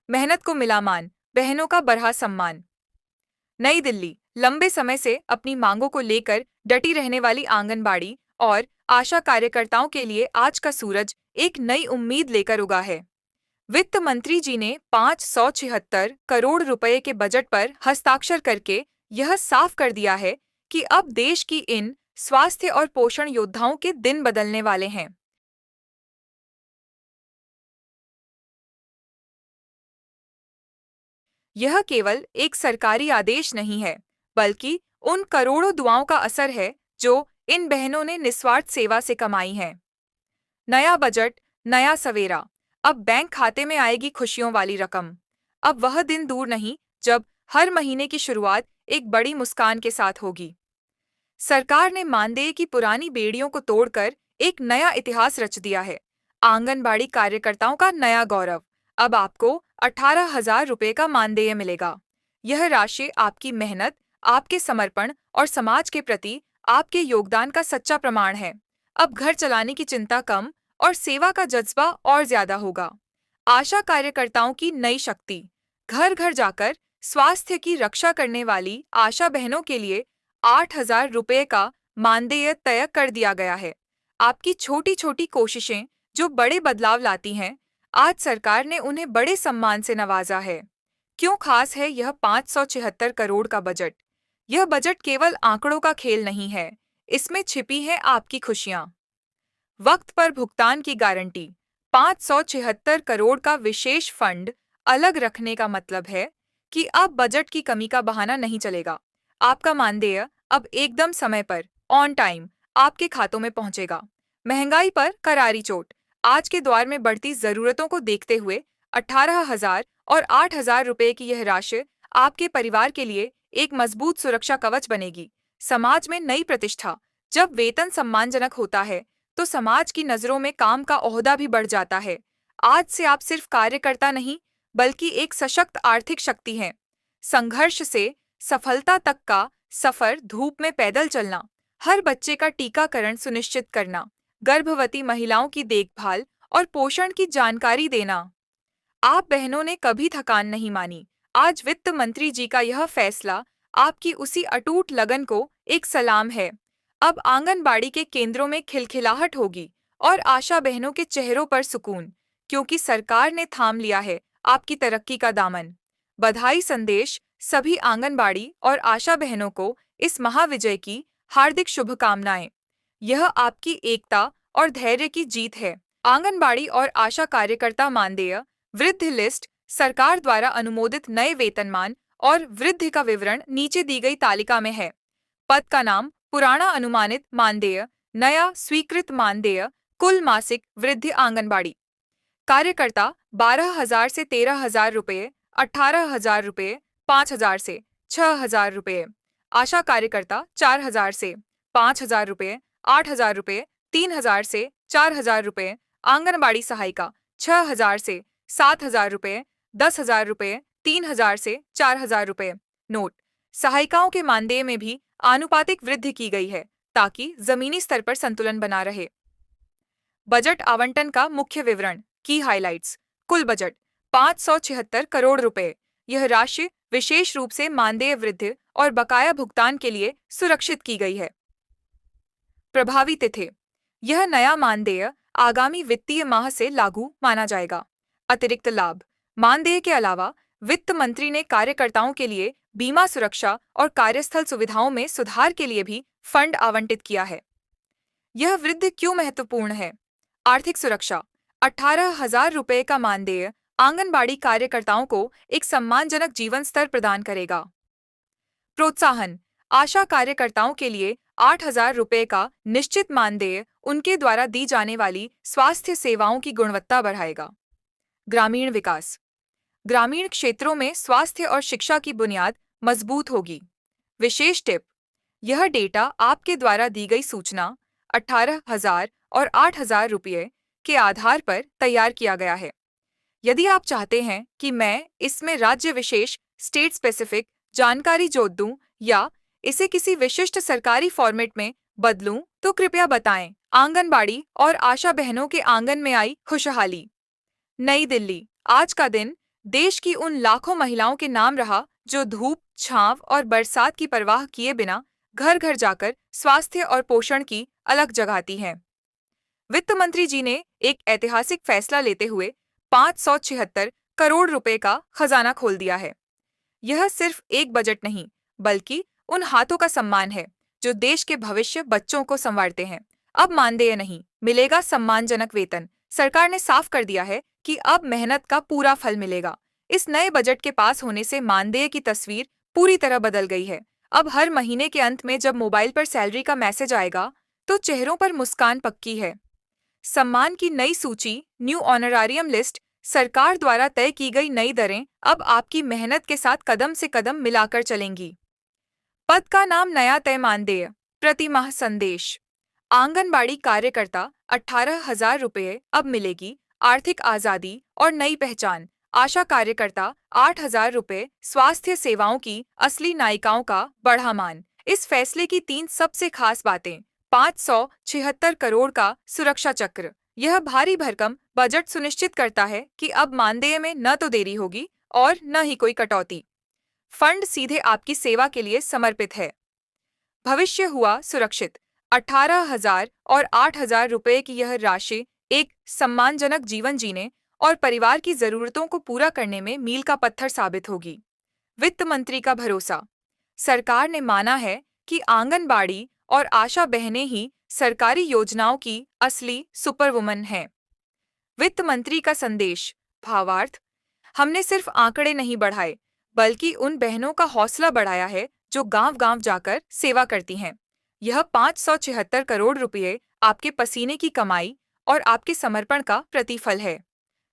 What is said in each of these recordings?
मेहनत को मिला मान, बहनों का बढ़ा सम्मान। नई दिल्ली, लंबे समय से अपनी मांगों को लेकर डटी रहने वाली आंगनबाड़ी और आशा कार्यकर्ताओं के लिए आज का सूरज एक नई उम्मीद लेकर उगा है। वित्त मंत्री जी ने 576 करोड़ रुपए के बजट पर हस्ताक्षर करके यह साफ कर दिया है कि अब देश की इन स्वास्थ्य और पोषण योद्धाओं के दिन बदलने वाले हैं। यह केवल एक सरकारी आदेश नहीं है, बल्कि उन करोड़ों दुआओं का असर है जो इन बहनों ने निस्वार्थ सेवा से कमाई हैं। नया बजट, नया सवेरा। अब बैंक खाते में आएगी खुशियों वाली रकम। अब वह दिन दूर नहीं जब हर महीने की शुरुआत एक बड़ी मुस्कान के साथ होगी। सरकार ने मानदेय की पुरानी बेड़ियों को तोड़कर एक नया इतिहास रच दिया है। आंगनबाड़ी कार्यकर्ताओं का नया गौरव। अब आपको 18,000 रुपये का मानदेय मिलेगा। यह राशि आपकी मेहनत, आपके समर्पण और समाज के प्रति आपके योगदान का सच्चा प्रमाण है। अब घर चलाने की चिंता कम और सेवा का जज्बा और ज्यादा होगा। आशा कार्यकर्ताओं की नई शक्ति। घर घर जाकर स्वास्थ्य की रक्षा करने वाली आशा बहनों के लिए 8,000 रुपये का मानदेय तय कर दिया गया है। आपकी छोटी छोटी कोशिशें जो बड़े बदलाव लाती हैं, आज सरकार ने उन्हें बड़े सम्मान से नवाजा है। क्यों खास है यह 576 करोड़ का बजट? यह बजट केवल आंकड़ों का खेल नहीं है, इसमें छिपी है आपकी खुशियां। वक्त पर भुगतान की गारंटी। 576 करोड़ का विशेष फंड अलग रखने का मतलब है कि अब बजट की कमी का बहाना नहीं चलेगा। आपका मानदेय अब एकदम समय पर, ऑन टाइम, आपके खातों में पहुंचेगा। महंगाई पर करारी चोट। आज के दौर में बढ़ती जरूरतों को देखते हुए 18,000 और 8,000 रुपए की यह राशि आपके परिवार के लिए एक मजबूत सुरक्षा कवच बनेगी। समाज में नई प्रतिष्ठा। जब वेतन सम्मानजनक होता है तो समाज की नजरों में काम का ओहदा भी बढ़ जाता है। आज से आप सिर्फ कार्यकर्ता नहीं, बल्कि एक सशक्त आर्थिक शक्ति हैं। संघर्ष से सफलता तक का सफर, धूप में पैदल चलना, हर बच्चे का टीकाकरण सुनिश्चित करना, गर्भवती महिलाओं की देखभाल और पोषण की जानकारी देना। आप बहनों ने कभी थकान नहीं मानी। आज वित्त मंत्री जी का यह फैसला आपकी उसी अटूट लगन को एक सलाम है। अब आंगनबाड़ी के केंद्रों में खिलखिलाहट होगी और आशा बहनों के चेहरों पर सुकून, क्योंकि सरकार ने थाम लिया है आपकी तरक्की का दामन। बधाई संदेश। सभी आंगनबाड़ी और आशा बहनों को इस महाविजय की हार्दिक शुभकामनाएं। यह आपकी एकता और धैर्य की जीत है। आंगनबाड़ी और आशा कार्यकर्ता मानदेय वृद्धि लिस्ट। सरकार द्वारा अनुमोदित नए वेतनमान और वृद्धि का विवरण नीचे दी गई तालिका में है। पद का नाम, पुराना अनुमानित मानदेय, नया स्वीकृत मानदेय, कुल मासिक वृद्धि। आंगनबाड़ी कार्यकर्ता 12,000 से 13,000 रुपये, 18,000 रुपये, 5,000 से 6,000 रुपये। आशा कार्यकर्ता 4,000 से 5,000 रुपये, 8,000 रुपये, 3,000 से 4,000 रुपये। आंगनबाड़ी सहायिका 6,000 से 7,000 रुपये, 10,000 रुपये, 3,000 से 4,000 रुपये। नोट: सहायिकाओं के मानदेय में भी आनुपातिक वृद्धि की गई है ताकि जमीनी स्तर पर संतुलन बना रहे। बजट आवंटन का मुख्य विवरण, की हाइलाइट्स। कुल बजट 576 करोड़ रुपए। यह राशि विशेष रूप से मानदेय वृद्धि और बकाया भुगतान के लिए सुरक्षित की गई है। प्रभावी तिथि। यह नया मानदेय आगामी वित्तीय माह से लागू माना जाएगा। अतिरिक्त लाभ। मानदेय के अलावा वित्त मंत्री ने कार्यकर्ताओं के लिए बीमा सुरक्षा और कार्यस्थल सुविधाओं में सुधार के लिए भी फंड आवंटित किया है। यह वृद्धि क्यों महत्वपूर्ण है? आर्थिक सुरक्षा। 18,000 रुपये का मानदेय आंगनबाड़ी कार्यकर्ताओं को एक सम्मानजनक जीवन स्तर प्रदान करेगा। प्रोत्साहन। आशा कार्यकर्ताओं के लिए 8,000 रुपये का निश्चित मानदेय उनके द्वारा दी जाने वाली स्वास्थ्य सेवाओं की गुणवत्ता बढ़ाएगा। ग्रामीण विकास। ग्रामीण क्षेत्रों में स्वास्थ्य और शिक्षा की बुनियाद मजबूत होगी। विशेष टिप: यह डेटा आपके द्वारा दी गई सूचना 18,000 और 8,000 रुपये के आधार पर तैयार किया गया है। यदि आप चाहते हैं कि मैं इसमें राज्य विशेष, स्टेट स्पेसिफिक जानकारी जोड़ दूं या इसे किसी विशिष्ट सरकारी फॉर्मेट में बदलूं, तो कृपया बताएं। आंगनबाड़ी और आशा बहनों के आंगन में आई खुशहाली। नई दिल्ली, आज का दिन देश की उन लाखों महिलाओं के नाम रहा जो धूप, छांव और बरसात की परवाह किए बिना घर घर जाकर स्वास्थ्य और पोषण की अलग जगाती हैं। वित्त मंत्री जी ने एक ऐतिहासिक फैसला लेते हुए 576 करोड़ रुपए का खजाना खोल दिया है। यह सिर्फ एक बजट नहीं, बल्कि उन हाथों का सम्मान है जो देश के भविष्य बच्चों को संवारते हैं। अब मानदेय नहीं, मिलेगा सम्मानजनक वेतन। सरकार ने साफ कर दिया है कि अब मेहनत का पूरा फल मिलेगा। इस नए बजट के पास होने से मानदेय की तस्वीर पूरी तरह बदल गई है। अब हर महीने के अंत में जब मोबाइल पर सैलरी का मैसेज आएगा, तो चेहरों पर मुस्कान पक्की है। सम्मान की नई सूची, न्यू ऑनरारियम लिस्ट, सरकार द्वारा तय की गई नई दरें अब आपकी मेहनत के साथ कदम से कदम मिलाकर चलेंगी। पद का नाम नया तय मानदेय, प्रति माह संदेश। आंगनबाड़ी कार्यकर्ता 18,000 रुपये अब मिलेगी, आर्थिक आजादी और नई पहचान। आशा कार्यकर्ता 8,000 रुपये, स्वास्थ्य सेवाओं की असली नायिकाओं का बढ़ा मान। इस फैसले की 3 सबसे खास बातें। 576 करोड़ का सुरक्षा चक्र। यह भारी भरकम बजट सुनिश्चित करता है कि अब मानदेय में न तो देरी होगी और न ही कोई कटौती। फंड सीधे आपकी सेवा के लिए समर्पित है। भविष्य हुआ सुरक्षित। 18,000 और 8,000 रुपये की यह राशि एक सम्मानजनक जीवन जीने और परिवार की जरूरतों को पूरा करने में मील का पत्थर साबित होगी। वित्त मंत्री का भरोसा। सरकार ने माना है कि आंगनबाड़ी और आशा बहनें ही सरकारी योजनाओं की असली सुपरवुमन हैं। वित्त मंत्री का संदेश। भावार्थ, हमने सिर्फ आंकड़े नहीं बढ़ाए, बल्कि उन बहनों का हौसला बढ़ाया है जो गांव-गांव जाकर सेवा करती हैं। यह 576 करोड़ रुपये आपके पसीने की कमाई और आपके समर्पण का प्रतिफल है।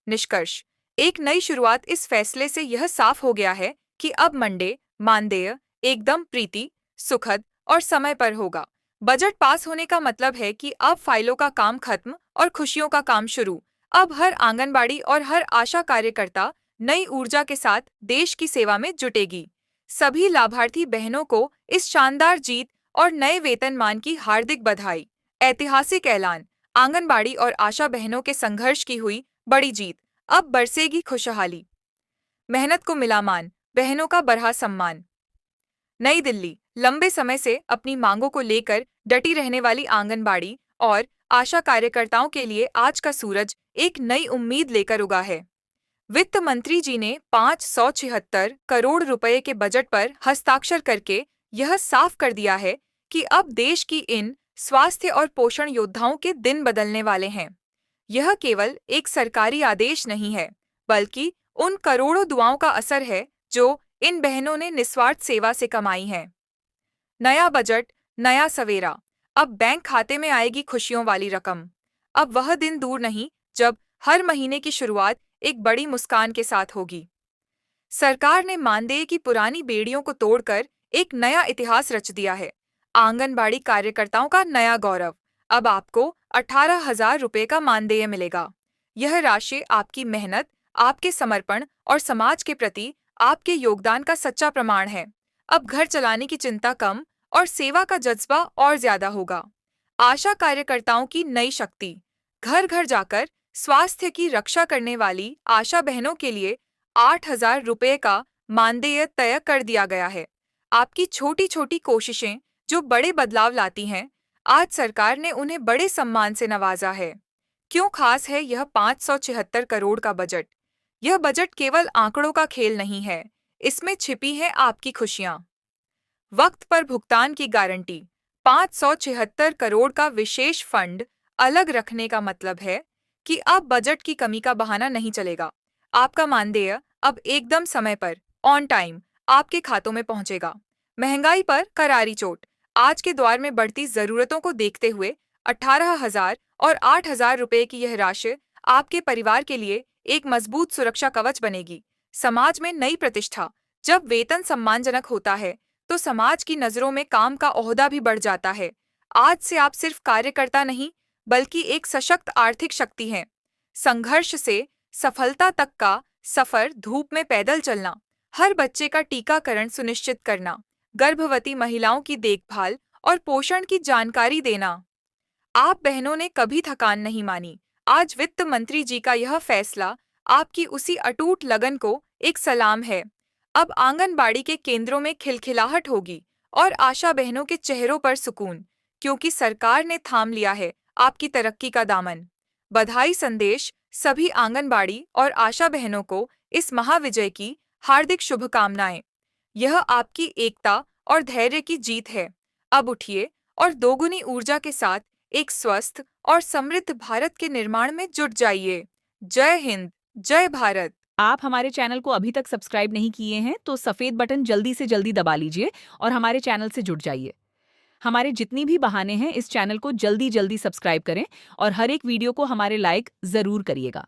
निष्कर्ष, एक नई शुरुआत। इस फैसले से यह साफ हो गया है कि अब मानदेय एकदम प्रीति, सुखद और समय पर होगा। बजट पास होने का मतलब है कि अब फाइलों का काम खत्म और खुशियों का काम शुरू। अब हर आंगनबाड़ी और हर आशा कार्यकर्ता नई ऊर्जा के साथ देश की सेवा में जुटेगी। सभी लाभार्थी बहनों को इस शानदार जीत और नए वेतनमान की हार्दिक बधाई। ऐतिहासिक ऐलान। आंगनबाड़ी और आशा बहनों के संघर्ष की हुई बड़ी जीत। अब बरसेगी खुशहाली। मेहनत को मिला मान, बहनों का बढ़ा सम्मान। नई दिल्ली। लंबे समय से अपनी मांगों को लेकर डटी रहने वाली आंगनबाड़ी और आशा कार्यकर्ताओं के लिए आज का सूरज एक नई उम्मीद लेकर उगा है। वित्त मंत्री जी ने 576 करोड़ रुपए के बजट पर हस्ताक्षर करके यह साफ कर दिया है कि अब देश की इन स्वास्थ्य और पोषण योद्धाओं के दिन बदलने वाले हैं। यह केवल एक सरकारी आदेश नहीं है, बल्कि उन करोड़ों दुआओं का असर है जो इन बहनों ने निस्वार्थ सेवा से कमाई हैं। नया बजट, नया सवेरा। अब बैंक खाते में आएगी खुशियों वाली रकम। अब वह दिन दूर नहीं जब हर महीने की शुरुआत एक बड़ी मुस्कान के साथ होगी। सरकार ने मानदेय की पुरानी बेड़ियों को तोड़कर एक नया इतिहास रच दिया है। आंगनबाड़ी कार्यकर्ताओं का नया गौरव। अब आपको 18,000 रुपये का मानदेय मिलेगा। यह राशि आपकी मेहनत, आपके समर्पण और समाज के प्रति आपके योगदान का सच्चा प्रमाण है। अब घर चलाने की चिंता कम और सेवा का जज्बा और ज्यादा होगा। आशा कार्यकर्ताओं की नई शक्ति। घर घर जाकर स्वास्थ्य की रक्षा करने वाली आशा बहनों के लिए 8,000 रुपये का मानदेय तय कर दिया गया है। आपकी छोटी छोटी कोशिशें जो बड़े बदलाव लाती हैं, आज सरकार ने उन्हें बड़े सम्मान से नवाजा है। क्यों खास है यह 576 करोड़ का बजट? यह बजट केवल आंकड़ों का खेल नहीं है, इसमें छिपी है आपकी खुशियां। वक्त पर भुगतान की गारंटी। 576 करोड़ का विशेष फंड अलग रखने का मतलब है कि अब बजट की कमी का बहाना नहीं चलेगा। आपका मानदेय अब एकदम समय पर, ऑन टाइम, आपके खातों में पहुंचेगा। महंगाई पर करारी चोट। आज के दौर में बढ़ती जरूरतों को देखते हुए 18,000 और 8,000 रुपये की यह राशि आपके परिवार के लिए एक मजबूत सुरक्षा कवच बनेगी। समाज में नई प्रतिष्ठा। जब वेतन सम्मानजनक होता है, तो समाज की नजरों में काम का ओहदा भी बढ़ जाता है। आज से आप सिर्फ कार्यकर्ता नहीं, बल्कि एक सशक्त आर्थिक शक्ति हैं। संघर्ष से सफलता तक का सफर, धूप में पैदल चलना, हर बच्चे का टीकाकरण सुनिश्चित करना, गर्भवती महिलाओं की देखभाल और पोषण की जानकारी देना। आप बहनों ने कभी थकान नहीं मानी। आज वित्त मंत्री जी का यह फैसला आपकी उसी अटूट लगन को एक सलाम है। अब आंगनबाड़ी के केंद्रों में खिलखिलाहट होगी और आशा बहनों के चेहरों पर सुकून, क्योंकि सरकार ने थाम लिया है आपकी तरक्की का दामन। बधाई संदेश सभी आंगनबाड़ी और आशा बहनों को इस महाविजय की हार्दिक शुभकामनाएं। यह आपकी एकता और धैर्य की जीत है। अब उठिए और दोगुनी ऊर्जा के साथ एक स्वस्थ और समृद्ध भारत के निर्माण में जुट जाइए। जय हिंद, जय भारत। आप हमारे चैनल को अभी तक सब्सक्राइब नहीं किए हैं तो सफेद बटन जल्दी से जल्दी दबा लीजिए और हमारे चैनल से जुड़ जाइए। हमारे जितनी भी बहाने हैं इस चैनल को जल्दी जल्दी सब्सक्राइब करें और हर एक वीडियो को हमारे लाइक जरूर करिएगा।